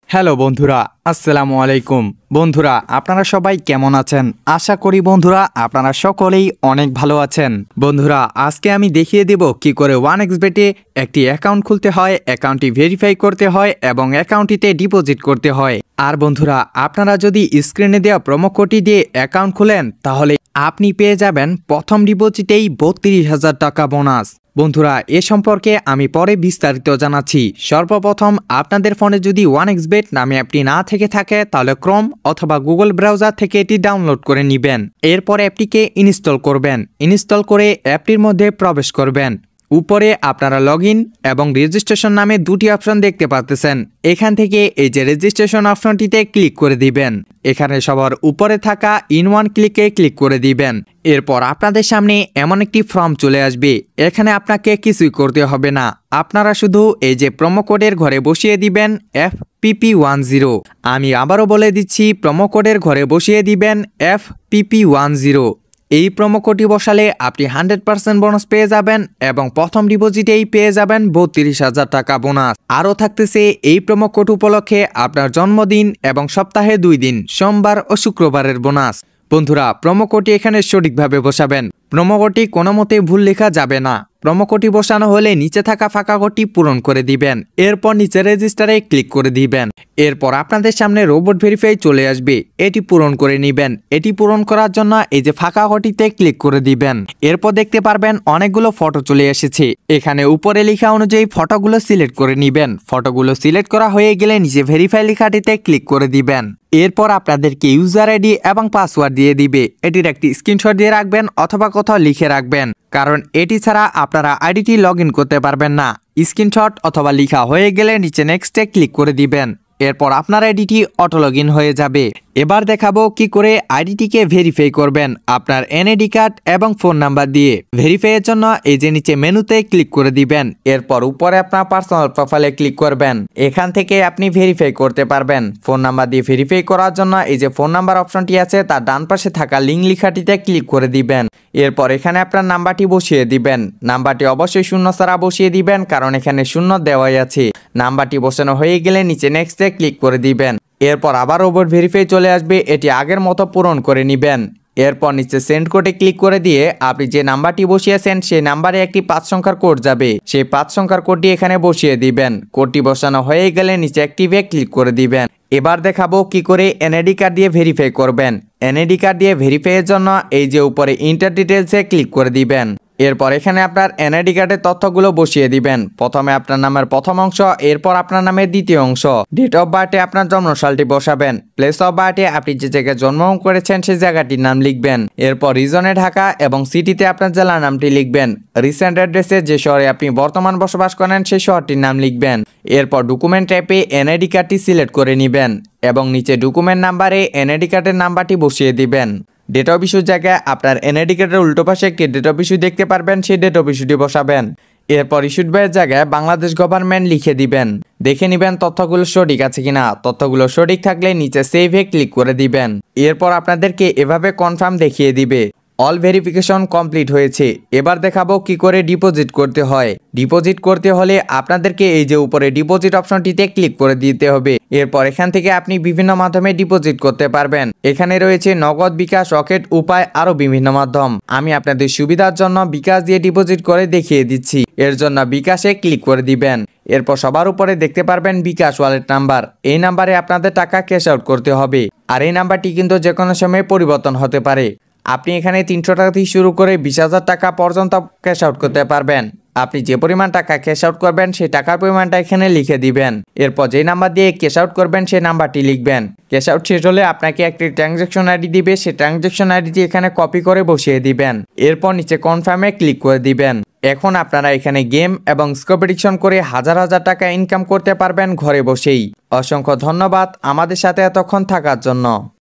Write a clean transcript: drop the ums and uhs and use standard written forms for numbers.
Hello বন্ধুরা, আসসালামু আলাইকুম। বন্ধুরা, আপনারা সবাই কেমন আছেন? আশা করি বন্ধুরা আপনারা সকলেই অনেক ভালো আছেন। বন্ধুরা, আজকে আমি দেখিয়ে দেব কি করে 1xBet-এ একটি অ্যাকাউন্ট খুলতে হয়, অ্যাকাউন্টটি ভেরিফাই করতে হয় এবং অ্যাকাউন্টটিতে ডিপোজিট করতে হয়। আর বন্ধুরা, আপনারা যদি স্ক্রিনে দেওয়া প্রোমো কোডটি দিয়ে অ্যাকাউন্ট খুলেন তাহলে আপনি পেয়ে যাবেন প্রথম ডিপোজিটেই 32,000 টাকা বোনাস। বন্ধুরা, এ সম্পর্কে আমি পরে বিস্তারিত জানাচ্ছি। সর্বপ্রথম আপনাদের ফোনে যদি 1xBet নামে অ্যাপটি না থেকে থাকে তাহলে ক্রোম অথবা গুগল ব্রাউজার থেকে এটি ডাউনলোড করে নেবেন। এরপর অ্যাপটিকে ইনস্টল করবেন। ইনস্টল করে অ্যাপটির মধ্যে প্রবেশ করবেন। উপরে আপনারা লগইন এবং রেজিস্ট্রেশন নামে দুটি অপশন দেখতে পাচ্ছেন। এখান থেকে এই যে রেজিস্ট্রেশন অপশনটিতে ক্লিক করে দিবেন। এখানে সবার উপরে থাকা ইন ওয়ান ক্লিকে ক্লিক করে দিবেন। এরপর আপনাদের সামনে এমন একটি ফর্ম চলে আসবে। এখানে আপনাকে কিছুই করতে হবে না, আপনারা শুধু এই যে প্রোমো কোডের ঘরে বসিয়ে দিবেন FPP10। আমি আবারও বলে দিচ্ছি, প্রোমো কোডের ঘরে বসিয়ে দিবেন FPP10। এই প্রোমো কোডটি বসালে আপনি 100% বোনাস পেয়ে যাবেন এবং প্রথম ডিপোজিটেই পেয়ে যাবেন 32,000 টাকা বোনাস। আরও থাকতেছে এই প্রোমো কোড উপলক্ষে আপনার জন্মদিন এবং সপ্তাহে 2 দিন সোমবার ও শুক্রবারের বোনাস। বন্ধুরা, প্রোমো কোডটি এখানে সঠিকভাবে বসাবেন। প্রোমো কোডটি কোনো মতেই ভুল লেখা যাবে না। প্রোমো কোডটি বসানো হলে নিচে থাকা ফাঁকা কোডটি পূরণ করে দিবেন। এরপর নিচে রেজিস্টারে ক্লিক করে দিবেন। এরপর আপনাদের সামনে রোবট ভেরিফাই চলে আসবে, এটি পূরণ করে নেবেন। এটি পূরণ করার জন্য এই যে ফাঁকা কোডটিতে ক্লিক করে দিবেন। এরপর দেখতে পারবেন অনেকগুলো ফটো চলে এসেছে। এখানে উপরে লেখা অনুযায়ী ফটোগুলো সিলেক্ট করে নেবেন। ফটোগুলো সিলেক্ট করা হয়ে গেলে নিচে ভেরিফাই লেখাটিতে ক্লিক করে দিবেন। এরপর আপনাদেরকে ইউজার আইডি এবং পাসওয়ার্ড দিয়ে দিবে। এটির একটি স্ক্রিনশট দিয়ে রাখবেন অথবা কোথাও লিখে রাখবেন, কারণ এটি ছাড়া আপনারা আইডিটি লগ ইন করতে পারবেন না। স্ক্রিনশট অথবা লিখা হয়ে গেলে নিচে নেক্সটে ক্লিক করে দিবেন। এরপর আপনার আইডিটি অটো লগ ইন হয়ে যাবে। এবার দেখাবো কি করে আইডিটিকে ভেরিফাই করবেন আপনার এনআইডি কার্ড এবং ফোন নাম্বার দিয়ে। ভেরিফাইয়ের জন্য এই যে নিচে মেনুতে ক্লিক করে দিবেন। এরপর উপরে আপনার পার্সোনাল প্রোফাইলে ক্লিক করবেন। এখান থেকে আপনি ভেরিফাই করতে পারবেন। ফোন নাম্বার দিয়ে ভেরিফাই করার জন্য এই যে ফোন নাম্বার অপশনটি আছে তার ডান পাশে থাকা লিঙ্ক লেখাটিতে ক্লিক করে দিবেন। এরপর এখানে আপনার নাম্বারটি বসিয়ে দিবেন। নাম্বারটি অবশ্যই শূন্য ছাড়া বসিয়ে দিবেন, কারণ এখানে শূন্য দেওয়াই আছে। নাম্বারটি বসানো হয়ে গেলে নিচে নেক্সটে ক্লিক করে দিবেন। এরপর আবার রোবট ভেরিফাই চলে আসবে, এটি আগের মতো পূরণ করে নেবেন। এরপর নিচে সেন্ড কোডে ক্লিক করে দিয়ে আপনি যে নাম্বারটি বসিয়েছেন সেই নাম্বারে একটি 5 সংখ্যার কোড যাবে, সেই 5 সংখ্যার কোডটি এখানে বসিয়ে দিবেন। কোডটি বসানো হয়ে গেলে নিচে অ্যাক্টিভে ক্লিক করে দিবেন। এবার দেখাবো কি করে এনআইডি কার্ড দিয়ে ভেরিফাই করবেন। এনআইডি কার্ড দিয়ে ভেরিফাইয়ের জন্য এই যে উপরে ইন্টার ডিটেলসে ক্লিক করে দিবেন। এরপর এখানে আপনার এনআইডি কার্ডের তথ্যগুলো বসিয়ে দিবেন। প্রথমে আপনার নামের প্রথম অংশ, এরপর আপনার নামের দ্বিতীয় অংশ। ডেট অফ বার্থে আপনার জন্মসালটি বসাবেন। প্লেস অফ বার্থে আপনি যে জায়গায় জন্মগ্রহণ করেছেন সেই জায়গাটির নাম লিখবেন। এরপর রিজনে ঢাকা এবং সিটিতে আপনার জেলার নামটি লিখবেন। রিসেন্ট অ্যাড্রেসে যে শহরে আপনি বর্তমান বসবাস করেন সেই শহরটির নাম লিখবেন। এরপর ডকুমেন্ট টাইপে এনআইডি কার্ডটি সিলেক্ট করে নেবেন এবং নিচে ডকুমেন্ট নাম্বারে এনআইডি কার্ডের নাম্বারটি বসিয়ে দিবেন। ডেট অফ ইস্যুর জায়গায় আপনার এনআইডি কার্ডের উল্টো পাশে একটি ডেট অফ ইস্যু দেখতে পারবেন, সেই ডেট অফ ইস্যুটি বসাবেন। এরপর ইস্যুড বাইয়ের জায়গায় বাংলাদেশ গভর্নমেন্ট লিখে দিবেন। দেখে নেবেন তথ্যগুলো সঠিক আছে কিনা। তথ্যগুলো সঠিক থাকলে নিচে সেভে ক্লিক করে দিবেন। এরপর আপনাদেরকে এভাবে কনফার্ম দেখিয়ে দিবে অল ভেরিফিকেশন কমপ্লিট হয়েছে। এবার দেখাবো কি করে ডিপোজিট করতে হয়। ডিপোজিট করতে হলে আপনাদেরকে এই যে উপরে ডিপোজিট অপশনটিতে ক্লিক করে দিতে হবে। এরপর এখান থেকে আপনি বিভিন্ন মাধ্যমে ডিপোজিট করতে পারবেন। এখানে রয়েছে নগদ, বিকাশ, রকেট, উপায় আরো বিভিন্ন মাধ্যম। আমি আপনাদের সুবিধার জন্য বিকাশ দিয়ে ডিপোজিট করে দেখিয়ে দিচ্ছি। এর জন্য বিকাশে ক্লিক করে দিবেন। এরপর সবার উপরে দেখতে পারবেন বিকাশ ওয়ালেট নাম্বার। এই নাম্বারে আপনাদের টাকা ক্যাশ আউট করতে হবে। আর এই নাম্বারটি কিন্তু যে কোনো সময় পরিবর্তন হতে পারে। আপনি এখানে 300 টাকা থেকে শুরু করে 20,000 টাকা পর্যন্ত ক্যাশ আউট করতে পারবেন। আপনি যে পরিমাণ টাকা ক্যাশ আউট করবেন সেই টাকার পরিমাণটা এখানে লিখে দিবেন। এরপর যে নাম্বার দিয়ে ক্যাশ আউট করবেন সেই নাম্বারটি লিখবেন। ক্যাশ আউট শেষ হলে আপনাকে একটি ট্রানজ্যাকশন আইডি দিবে, সেই ট্রানজ্যাকশন আইডিটি এখানে কপি করে বসিয়ে দিবেন। এরপর নিচে কনফার্মে ক্লিক করে দিবেন। এখন আপনারা এখানে গেম এবং স্কোর প্রেডিকশন করে হাজার হাজার টাকা ইনকাম করতে পারবেন ঘরে বসেই। অসংখ্য ধন্যবাদ আমাদের সাথে এতক্ষণ থাকার জন্য।